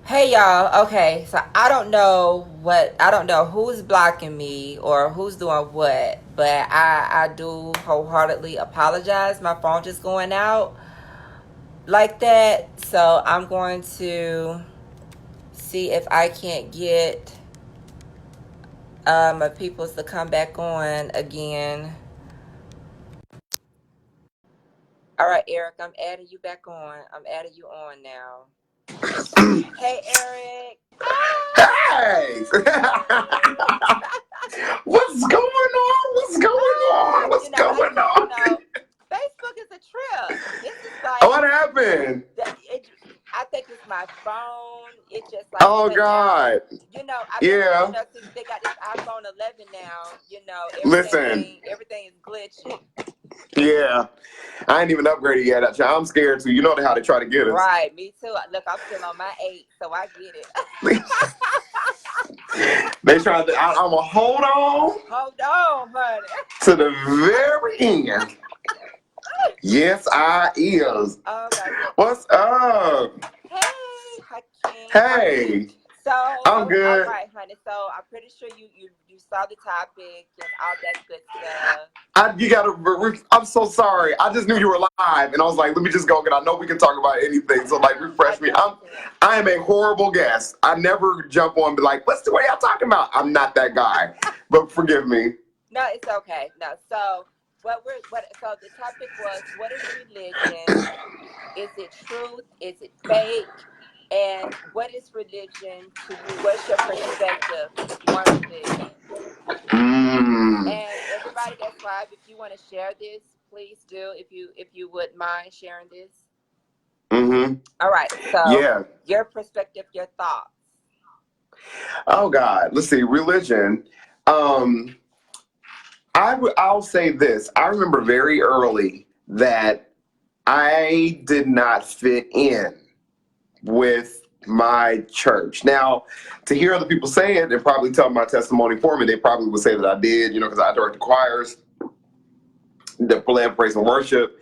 Hey y'all, okay, so I don't know who's blocking me or who's doing what, but I do wholeheartedly apologize. My phone just going out like that, so I'm going to see if I can't get my peoples to come back on again. All right, Eric, I'm adding you back on. I'm adding you on now. Hey, Eric. Hey! Ah! What's going on? What's going on? What's I going just, on? Facebook is a trip. It's just What like happened? I think it's my phone. It just like Oh cut out. God. I guess Yeah. since they got this iPhone 11 now, Listen. everything is glitching. Yeah. I ain't even upgraded yet. I'm scared too. You know how they try to get us. Right, me too. Look, I'm still on my 8, so I get it. They trying to. I'm going to hold on Hold on, honey. to the very end. Yes, I is. Oh my goodness. What's up? Hey, Hakeem, how are you? Hey. So, I'm all good. right, honey. So, I'm pretty sure you saw the topic and all that good stuff. You gotta. I'm so sorry. I just knew you were live, and I was like, let me just go. Cause I know we can talk about anything. So like, I refresh me. know we can. I am a horrible guest. I never jump on and be like, what's the way y'all talking about? I'm not that guy. But forgive me. No, it's okay. No, so so the topic was, what is religion? Is it truth? Is it fake? And what is religion to you? What's your perspective on religion? Mm. And everybody that's live, if you want to share this, please do. If you would mind sharing this. Mm-hmm. All right. So Yeah. your perspective, your thoughts. Oh God. Let's see. Religion. Um. I'll say this. I remember very early that I did not fit in with my church. Now, to hear other people say it and probably tell my testimony for me, they probably would say that I did, because I direct the choirs, the led praise and worship,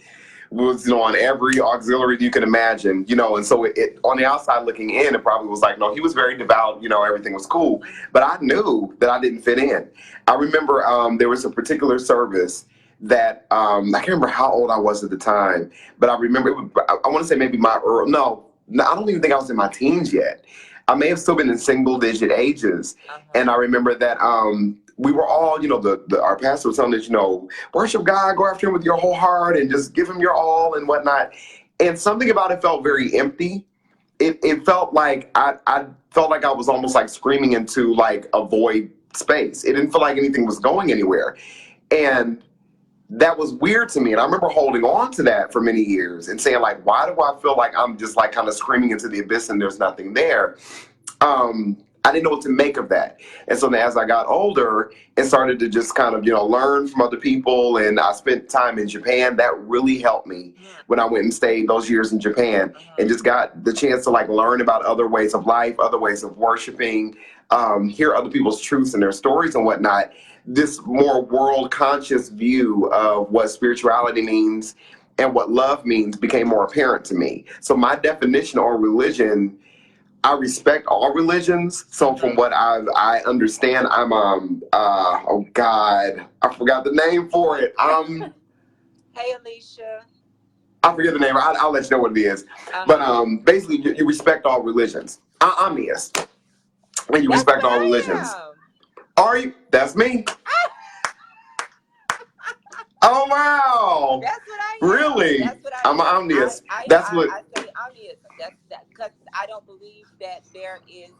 was on every auxiliary you can imagine, and so it on the outside looking in, it probably was like, no, he was very devout, everything was cool, but I knew that I didn't fit in. I remember there was a particular service that I can't remember how old I was at the time, but I remember I want to say maybe my early, no, I don't even think I was in my teens yet. I may have still been in single digit ages, and I remember that we were all, our pastor was telling us, worship God, go after him with your whole heart and just give him your all and whatnot. And something about it felt very empty. It felt like I felt like I was almost like screaming into like a void space. It didn't feel like anything was going anywhere. And that was weird to me. And I remember holding on to that for many years and saying, like, why do I feel like I'm just like kind of screaming into the abyss and there's nothing there? I didn't know what to make of that. And so then as I got older and started to just kind of, learn from other people, and I spent time in Japan, that really helped me when I went and stayed those years in Japan and just got the chance to like learn about other ways of life, other ways of worshiping, hear other people's truths and their stories and whatnot. This more world conscious view of what spirituality means and what love means became more apparent to me. So my definition on religion, I respect all religions. So from what I understand, I'm oh God, I forgot the name for it. Hey, Alicia. I forget the name. I'll let you know what it is. But basically, you respect all religions. I'm theist, and you That's respect what all religions. I am. Are you? That's me. Oh wow! That's what I am. Really? That's what I I'm an am. omniist. That's what. I say omnism. That's that because I don't believe that there is.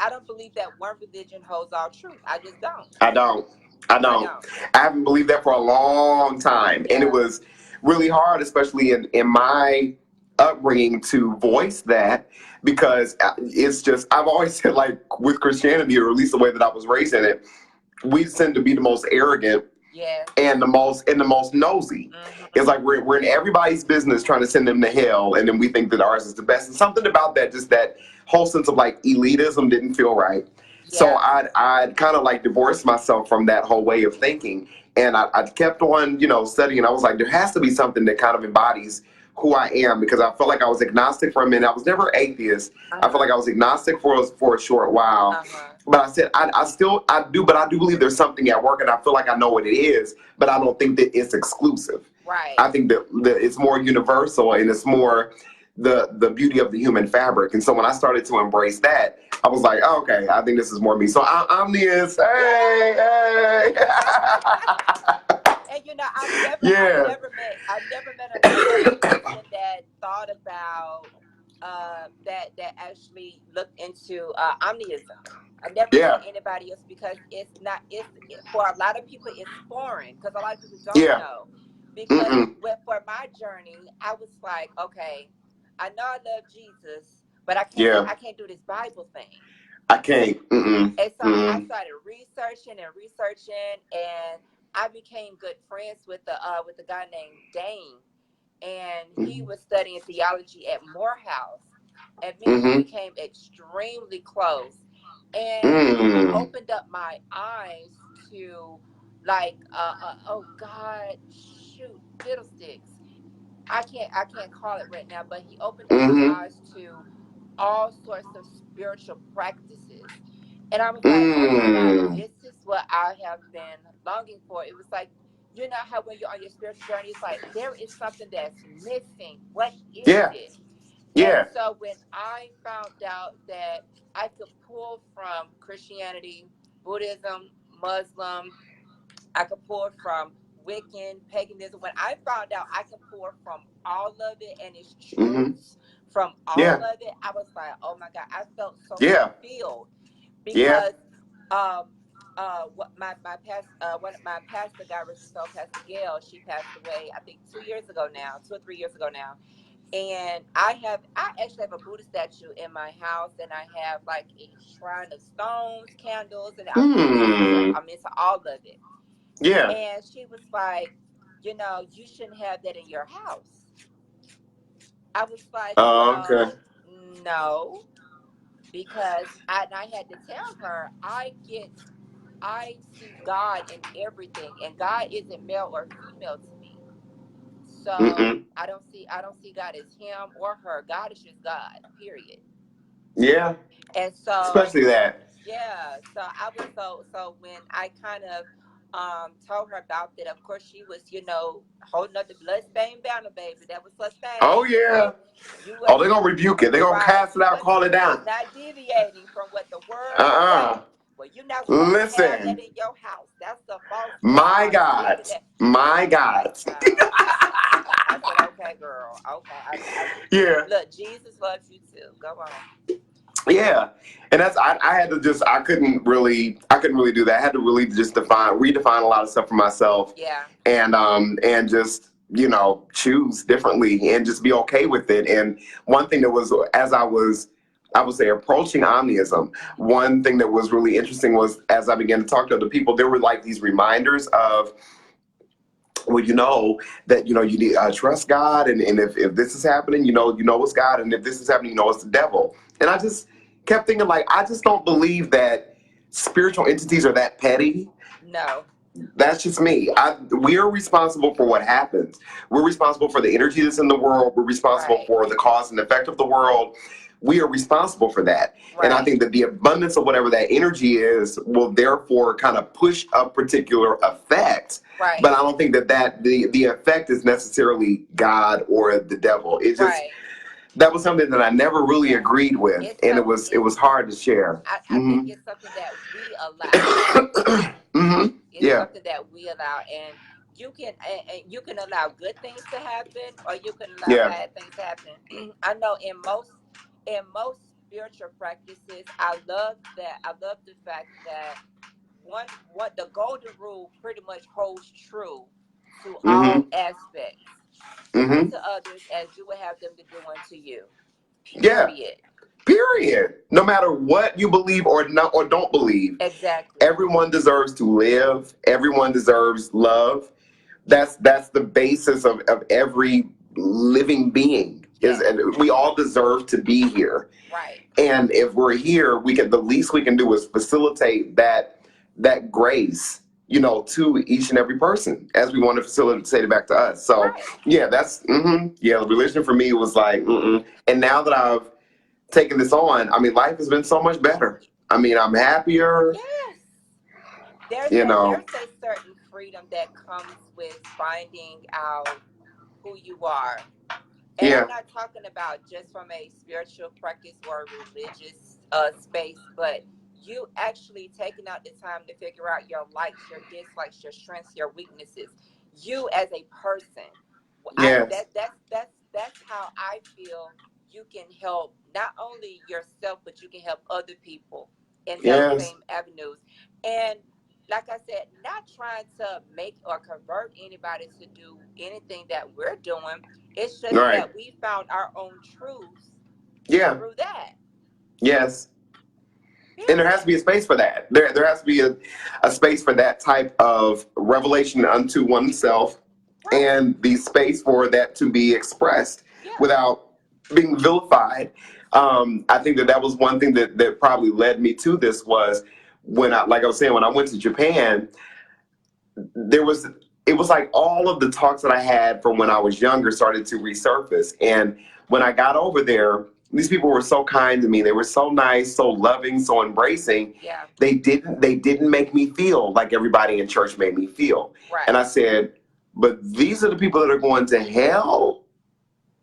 I don't believe that one religion holds all truth. I just don't. I don't. I I don't. don't. I haven't believed that for a long time, and it Yeah. was really hard, especially in my upbringing, to voice that, because it's just I've always said, like, with Christianity, or at least the way that I was raised in it, we tend to be the most arrogant Yeah. and the most nosy. It's like we're in everybody's business trying to send them to hell, and then we think that ours is the best. And something about that, just that whole sense of like elitism, didn't feel right. So Yeah. I'd kind of like divorced myself from that whole way of thinking, and I kept on studying. I was like, there has to be something that kind of embodies who I am, because I felt like I was agnostic for a minute. I was never atheist. I felt like I was agnostic for a short while. But I said, I do believe there's something at work, and I feel like I know what it is, but I don't think that it's exclusive. Right. I think that it's more universal, and it's more the beauty of the human fabric. And so when I started to embrace that, I was like, oh, okay, I think this is more me. So Omnius, hey. And I've never met a person that thought about that actually looked into omniism. I've never met anybody else, because it's for a lot of people it's foreign, because a lot of people don't know. Because for my journey, I was like, okay, I know I love Jesus, but I can't do this Bible thing. I can't. And so I started researching, and I became good friends with a guy named Dane, and he was studying theology at Morehouse, and we became extremely close, and he opened up my eyes to oh God, shoot, fiddlesticks. I can't call it right now, but he opened up my eyes to all sorts of spiritual practices. And I was like, oh my God, this is what I have been longing for. It was like, how when you're on your spiritual journey, it's like, there is something that's missing. What is it? And so when I found out that I could pull from Christianity, Buddhism, Muslim, I could pull from Wiccan, paganism. When I found out I could pull from all of it, and it's truths from all of it, I was like, oh my God, I felt so fulfilled. Because what my one of my pastor, God rest his soul, Pastor Gail, she passed away, I think 2 or 3 years ago now. And I actually have a Buddha statue in my house, and I have like a shrine of stones, candles, and I'm into all of it. Yeah. And she was like, you shouldn't have that in your house. I was like, no, because I had to tell her, I see God in everything, and God isn't male or female to me. So I don't see God as him or her. God is just God, period. Yeah. And so especially that. Yeah. So I was so when I kind of told her about that, of course she was, holding up the bloodstained banner, baby. That was her thing. Oh yeah. They're gonna rebuke it. They're gonna cast it out, call it down. Not deviating from what the word says. Well, you're not supposed to have that in your house. That's the false. My God. My God. I said, okay, girl. Okay. Look, Jesus loves you too. Go on. Yeah, and that's I had to I couldn't really do that. I had to really just redefine a lot of stuff for myself. Yeah. And just choose differently and just be okay with it. And one thing that was, as I would say, approaching omniism, one thing that was really interesting was, as I began to talk to other people, there were like these reminders of, well, that you need trust God, and if this is happening, it's God, and if this is happening, it's the devil. And I just kept thinking, like, I just don't believe that spiritual entities are that petty. No. That's just me. We are responsible for what happens. We're responsible for the energy that's in the world. We're responsible for the cause and effect of the world. We are responsible for that. Right. And I think that the abundance of whatever that energy is will therefore kind of push a particular effect. Right. But I don't think that the effect is necessarily God or the devil. It just that was something that I never really agreed with, and it was hard to share. I think it's something that we allow. It's something that we allow, and you can allow good things to happen, or you can allow bad things to happen. I know in most spiritual practices, I love the fact that what the golden rule pretty much holds true to all aspects. Do to others as you would have them to do unto you. Period. Period. No matter what you believe or don't believe. Exactly. Everyone deserves to live. Everyone deserves love. That's the basis of every living being. And we all deserve to be here. Right. And if we're here, the least we can do is facilitate that grace, to each and every person as we want to facilitate it back to us. So Right. yeah, religion for me was like, and now that I've taken this on, I mean, life has been so much better. I mean, I'm happier, Yes. There's you a know. there's a certain freedom that comes with finding out who you are. And I'm Yeah, not talking about just from a spiritual practice or a religious space, but you actually taking out the time to figure out your likes, your dislikes, your strengths, your weaknesses. You as a person, I yes, that's how I feel you can help not only yourself, but you can help other people in those yes, same avenues. And like I said, not trying to make or convert anybody to do anything that we're doing. It's just right, that we found our own truths yeah, through that. yes. And there has to Period. be a space for that. There has to be a space for that type of revelation unto oneself, Right. and the space for that to be expressed Yeah. without being vilified. I think that was one thing that probably led me to this was when like I was saying, when I went to Japan, there was it was like all of the talks that I had from when I was younger started to resurface. And when I got over there, these people were so kind to me. They were so nice, so loving, so embracing. Yeah. They didn't make me feel like everybody in church made me feel. And Right. I said, but these are the people that are going to hell,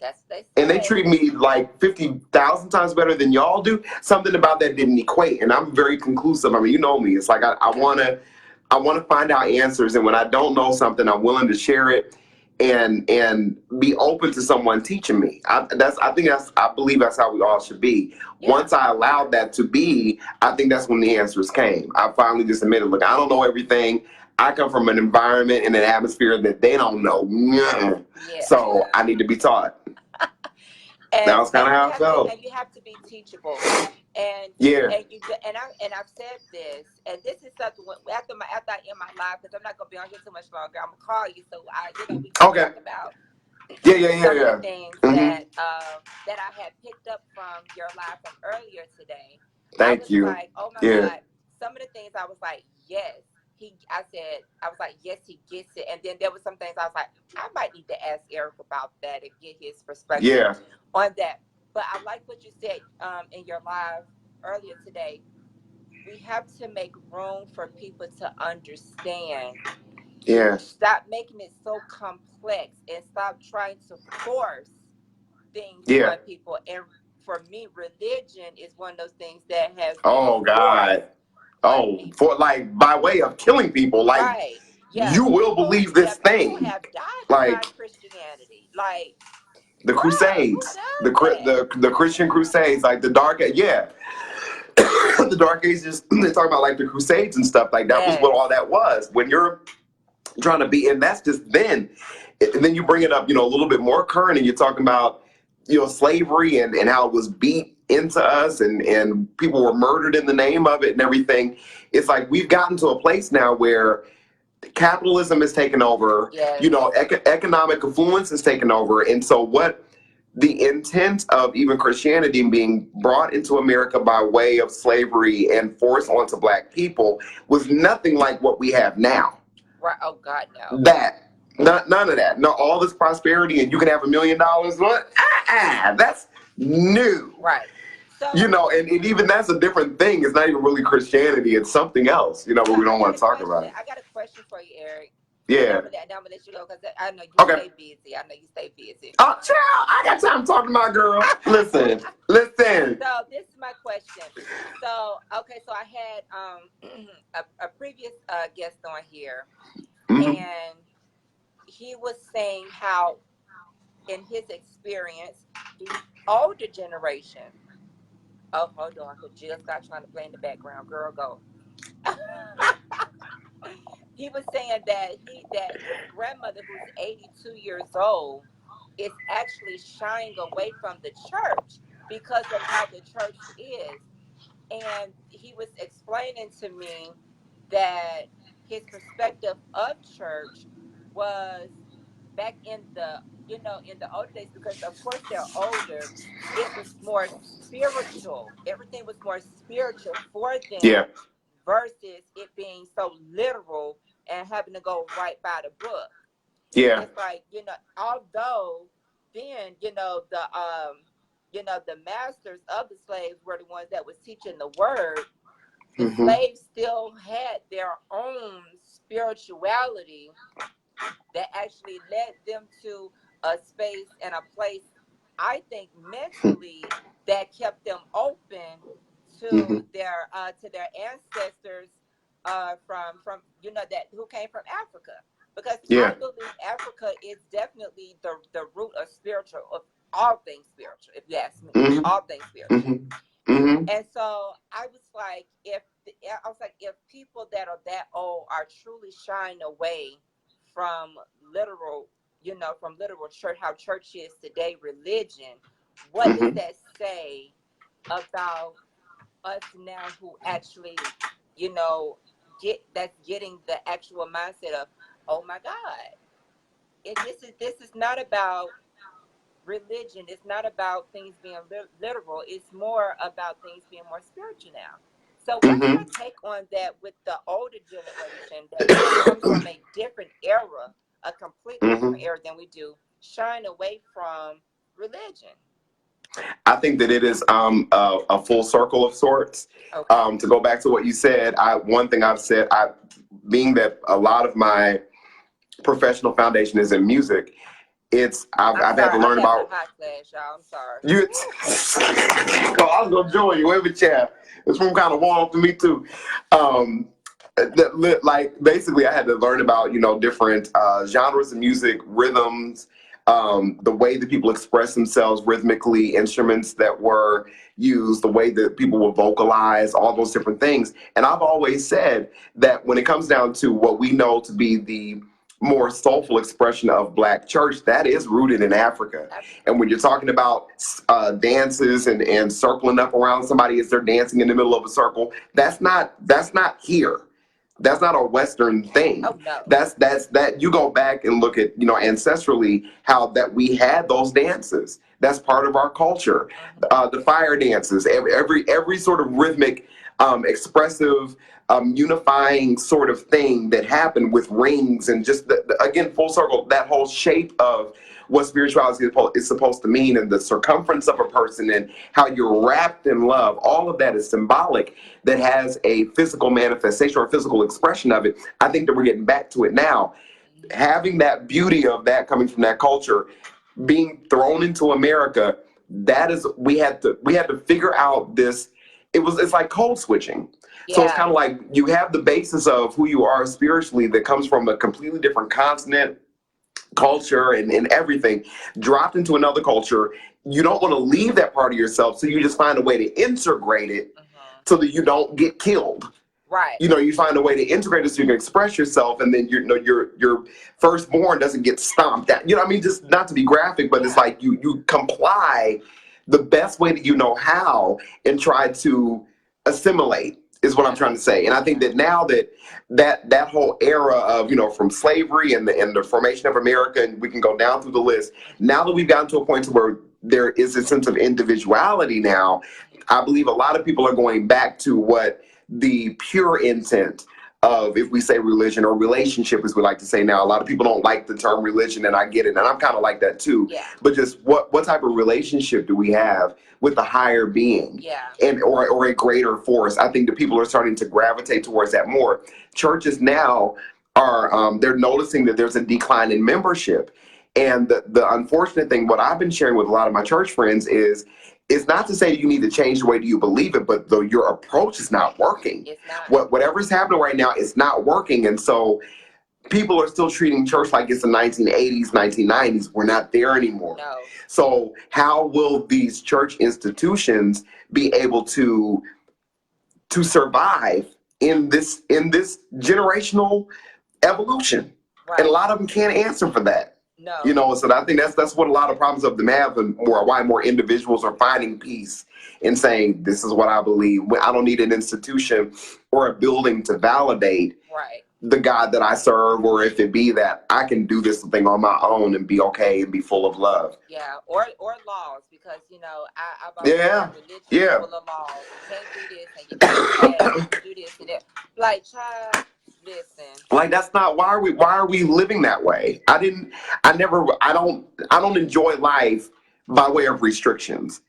That's what they and they said. treat me like 50,000 times better than y'all do. Something about that didn't equate. And I'm very conclusive. I mean, you know me. It's like I want to find out answers, and when I don't know something, I'm willing to share it and be open to someone teaching me. I believe that's how we all should be. Yeah. Once I allowed that to be, I think that's when the answers came. I finally just admitted, look, I don't know everything. I come from an environment and an atmosphere that they don't know. Yeah. So I need to be taught. That was kind of how I felt. And you have to be teachable. And Yeah. I've said this, and this is something after I end my life, because I'm not gonna be on here too much longer. I'm gonna call you so we can Okay. talk about Yeah, yeah, yeah, some of the yeah. things hmm that I had picked up from your live from earlier today. I Thank was you. like, oh my Yeah. God, some of the things I was like, yes. I was like, yes, he gets it. And then there were some things I was like, I might need to ask Eric about that and get his perspective Yeah. on that. But I like what you said in your live earlier today. We have to make room for people to understand. Yeah. Stop making it so complex and stop trying to force things Yeah. on people. And for me, religion is one of those things that has been Oh forced God. on Oh, for people. like by way of killing people. Like Right. Yeah. you will believe Yeah, this people thing. have died Like behind Christianity. Like, the bruh, who Crusades, does that? the Christian Crusades, like the Dark, yeah, the Dark Ages. They talk about like the Crusades and stuff. Like that was what Yes. all that was. When you're trying to be, and that's just then. And then you bring it up, a little bit more current, and you're talking about, slavery and how it was beat into us, and people were murdered in the name of it and everything. It's like we've gotten to a place now where capitalism has taken over, Yes. economic affluence has taken over. And so what the intent of even Christianity being brought into America by way of slavery and forced onto black people was nothing like what we have now. Right. Oh God, no. That, none of that. No, all this prosperity and you can have $1 million. What? That's new. Right. So And even that's a different thing. It's not even really Christianity. It's something else, but we don't want to talk about it. I got a question for you, Eric. Yeah. I'm gonna let you go because I know you Okay. stay busy. I know you stay busy. Oh, child, I got time talking to my girl. Listen. So this is my question. So okay, so I had a previous guest on here, Mhm. and he was saying how in his experience the older generation. Oh, hold on, because Jill's got trying to play in the background. Girl, go. He was saying that his grandmother, who's 82 years old, is actually shying away from the church because of how the church is. And he was explaining to me that his perspective of church was back in the older days, because of course they're older. It was more spiritual. Everything was more spiritual for them Yeah. versus it being so literal and having to go right by the book. Yeah. It's like, although then, the masters of the slaves were the ones that was teaching the word, the Mm-hmm. slaves still had their own spirituality that actually led them to a space and a place, I think, mentally, that kept them open Mm-hmm. to their ancestors from that who came from Africa, because I Yeah. believe Africa is definitely the root of spiritual, of all things spiritual, if you ask me. Mm-hmm. All things spiritual. Mm-hmm. Mm-hmm. And so I was like, if people that are that old are truly shying away from literal, from literal church, how church is today, religion, what does Mm-hmm. that say about us now, who actually, getting the actual mindset of, oh my God, this is not about religion. It's not about things being literal. It's more about things being more spiritual now. So what's Mm-hmm. your take on that with the older generation that comes from a different era, a completely Mm-hmm. different era than we do, shying away from religion? I think that it is a full circle of sorts. Okay. To go back to what you said, one thing I've said, being that a lot of my professional foundation is in music, I've had Sorry, to I'm learn having a about hot flash, y'all. I'm sorry. you. Oh, I was gonna join you every chat. This room kind of warm for me too. Um, like basically, I had to learn about different genres of music, rhythms, the way that people express themselves rhythmically, instruments that were used, the way that people would vocalize, all those different things. And I've always said that when it comes down to what we know to be the more soulful expression of Black church, that is rooted in Africa. And when you're talking about dances and circling up around somebody as they're dancing in the middle of a circle, that's not here. That's not a Western thing. Oh no. That's that you go back and look at ancestrally how that we had those dances. That's part of our culture. The fire dances, every sort of rhythmic, expressive, unifying sort of thing that happened with rings and just again full circle, that whole shape of what spirituality is supposed to mean, and the circumference of a person and how you're wrapped in love. All of that is symbolic, that has a physical manifestation or a physical expression of it. I think that we're getting back to it now. Having that beauty of that coming from that culture being thrown into America, that is, we had to figure out this. It's like code switching. Yeah. So it's kind of like you have the basis of who you are spiritually that comes from a completely different continent, culture, and everything, dropped into another culture. You don't want to leave that part of yourself, so you just find a way to integrate it so that you don't get killed. Right. You find a way to integrate it so you can express yourself, and then your firstborn doesn't get stomped out. I mean, just not to be graphic, but it's like you comply the best way that you know how and try to assimilate is what I'm trying to say. And I think that now that whole era of from slavery and the formation of America, and we can go down through the list. Now that we've gotten to a point to where there is a sense of individuality now, I believe a lot of people are going back to what the pure intent of, if we say religion or relationship, as we like to say now. A lot of people don't like the term religion, and I get it, and I'm kind of like that too. Yeah. But just what type of relationship do we have with a higher being? Yeah. And or a greater force? I think that people are starting to gravitate towards that more. Churches now are they're noticing that there's a decline in membership. And the unfortunate thing, what I've been sharing with a lot of my church friends is, it's not to say you need to change the way that you believe it, but your approach is not working. It's not. Whatever's happening right now is not working. And so people are still treating church like it's the 1980s, 1990s. We're not there anymore. No. So how will these church institutions be able to survive in this generational evolution? Right. And a lot of them can't answer for that. No. So I think that's what a lot of problems of them have, and why more individuals are finding peace in saying, this is what I believe. I don't need an institution or a building to validate the God that I serve, or if it be that I can do this thing on my own and be okay and be full of love. Yeah, or laws, because I've always heard religion full of laws. You can't do this, and you can't do that, you can do this and that. Like, child, Listen. Like that's not why are we living that way? I don't enjoy life by way of restrictions.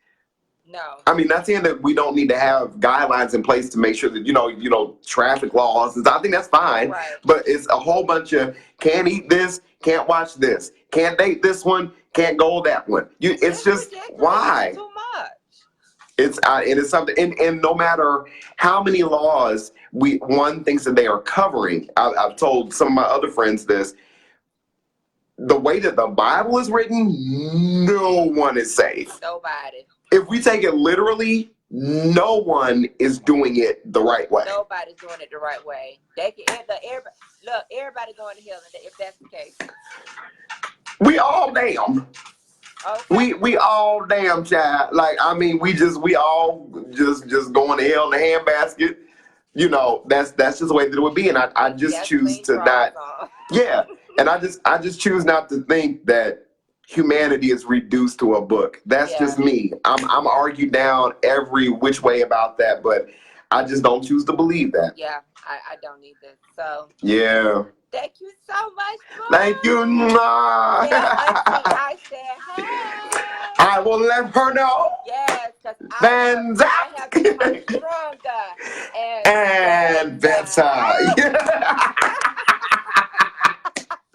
No. I mean, not saying that we don't need to have guidelines in place to make sure that traffic laws. And I think that's fine, Right. but it's a whole bunch of can't eat this, can't watch this, can't date this one, can't go that one. It's It's just ridiculous. It's why too much. it is something. And no matter how many laws one thinks that they are covering, I've told some of my other friends this. The way that the Bible is written, no one is safe. Nobody. If we take it literally, no one is doing it the right way. Nobody's doing it the right way. They can everybody going to hell if that's the case. We all damn. Okay. We all damn child. Like I mean, we all just going to hell in the handbasket. That's just the way that it would be, and I just choose Gasoline to draws not. on. Yeah, and I just choose not to think that humanity is reduced to a book. That's Yeah. just me. I'm argued down every which way about that, but I just don't choose to believe that. Yeah, I don't need this. So Yeah. thank you so much, Thank you. boo. Mwah. Tell Auntie I said hey. I will let her know. Yes, because I have Fantastic. become stronger And better.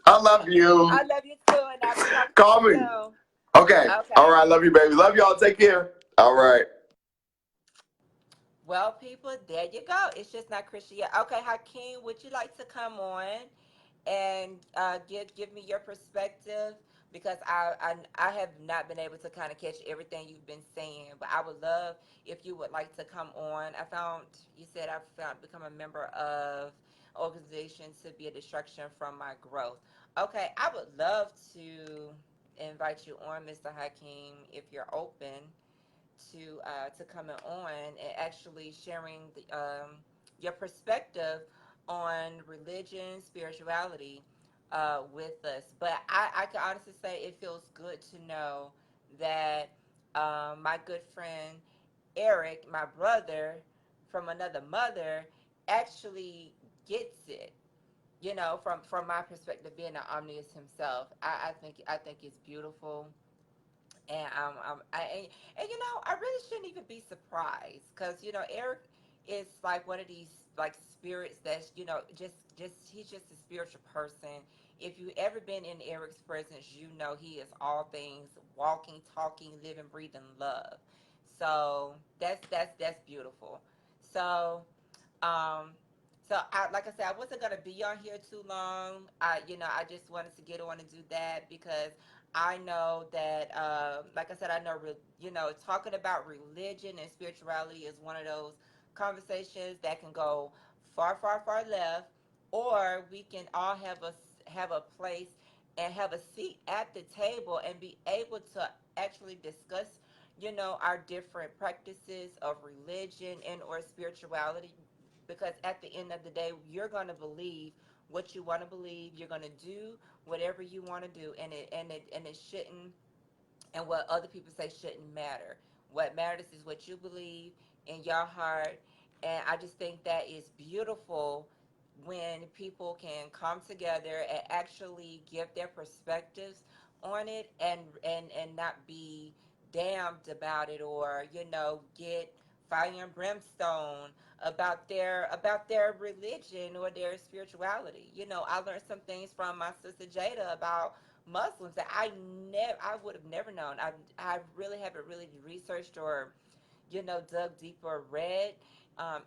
I love you. I love you too, and I'll be talking Call to you me. soon. Okay. Okay. All right. Love you, baby. Love y'all. Take care. All right. Well, people, there you go. It's just not Christian yet. Okay, Hakeem, would you like to come on and give me your perspective? Because I have not been able to kind of catch everything you've been saying, but I would love if you would like to come on. You said I found become a member of organization to be a distraction from my growth. Okay, I would love to invite you on, Mr. Hakeem, if you're open to coming on and actually sharing your perspective on religion, spirituality with us. But I can honestly say it feels good to know that my good friend Eric, my brother from another mother, actually gets it. From my perspective, being an omnius himself, I think it's beautiful, and I really shouldn't even be surprised because Eric is like one of these like spirits that's just he's just a spiritual person. If you ever been in Eric's presence, he is all things walking, talking, living, breathing love. So that's beautiful. So um, like I said, I wasn't gonna be on here too long. I just wanted to get on and do that because I know that, like I said, I know, talking about religion and spirituality is one of those conversations that can go far, far, far left, or we can all have a place and have a seat at the table and be able to actually discuss our different practices of religion and or spirituality, because at the end of the day you're going to believe what you want to believe, you're going to do whatever you want to do, and it shouldn't, and what other people say shouldn't matter. What matters is what you believe in your heart, and I just think that is beautiful when people can come together and actually give their perspectives on it, and not be damned about it, or get fire and brimstone about their religion or their spirituality. I learned some things from my sister Jada about Muslims that I would have never known. I really haven't really researched or dug deeper, or read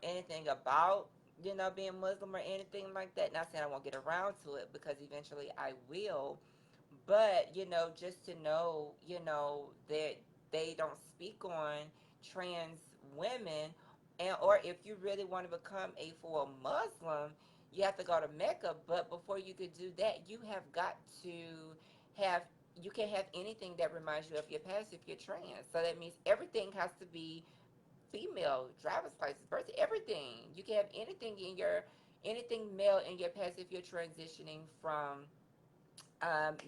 anything about being Muslim or anything like that. Not saying I won't get around to it, because eventually I will, but just to know that they don't speak on trans women, and or if you really want to become a full Muslim, you have to go to Mecca. But before you could do that, you have got to have you can't have anything that reminds you of your past if you're trans. So that means everything has to be female: driver's license, birth, everything. You can have anything male in your past if you're transitioning from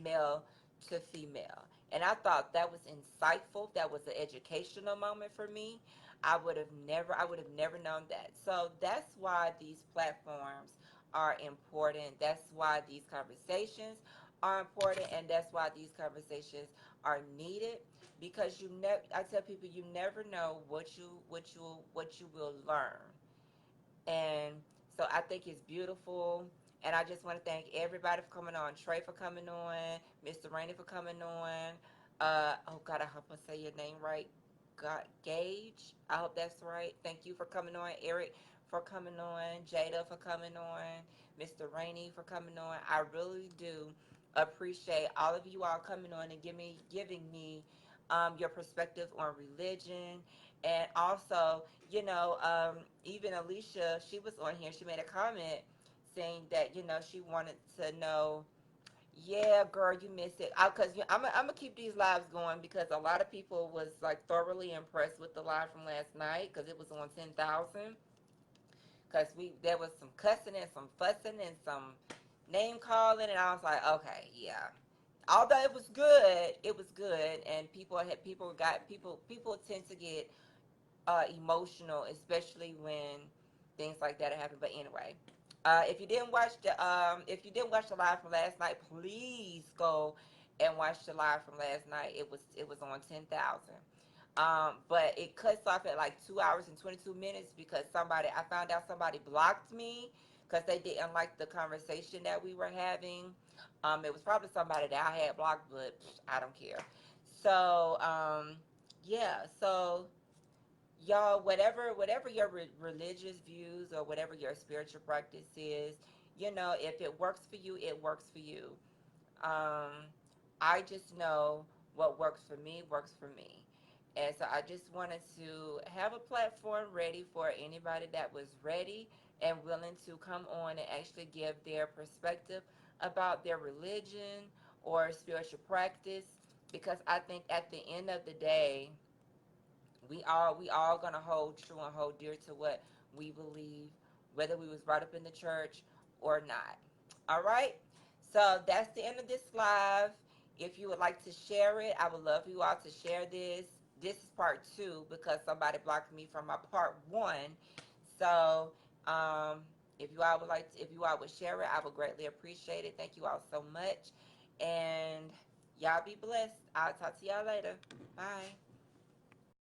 male to female. And I thought that was insightful. That was an educational moment for me. I would have never known that. So that's why these platforms are important. That's why these conversations are important, and that's why these conversations are needed, because you never, I tell people, you never know what you will learn. And so I think it's beautiful. And I just want to thank everybody for coming on. Trey for coming on. Mr. Rainey for coming on. Oh God, I hope I say your name right. God, Gage. I hope that's right. Thank you for coming on. Eric for coming on. Jada for coming on. Mr. Rainey for coming on. I really do appreciate all of you all coming on and giving me your perspective on religion. And also, even Alicia, she was on here. She made a comment saying that she wanted to know. Yeah, girl, you missed it. Cause I'm gonna keep these lives going because a lot of people was like thoroughly impressed with the live from last night because it was on 10,000. Cause there was some cussing and some fussing and some name calling, and I was like, okay, yeah. Although it was good, and people tend to get emotional, especially when things like that happen. But anyway, if you didn't watch the live from last night, please go and watch the live from last night. It was on 10,000. But it cuts off at like 2 hours and 22 minutes because I found out somebody blocked me because they didn't like the conversation that we were having. It was probably somebody that I had blocked, but I don't care. So, yeah. So y'all, whatever your religious views or whatever your spiritual practice is, if it works for you, it works for you. um I just know what works for me works for me. And so I just wanted to have a platform ready for anybody that was ready and willing to come on and actually give their perspective about their religion or spiritual practice, because I think at the end of the day, we all gonna hold true and hold dear to what we believe, whether we was brought up in the church or not. All right. So that's the end of this live. If you would like to share it, I would love you all to share this. This is part two because somebody blocked me from my part one. So if you all if you all would share it, I would greatly appreciate it. Thank you all so much. And y'all be blessed. I'll talk to y'all later. Bye.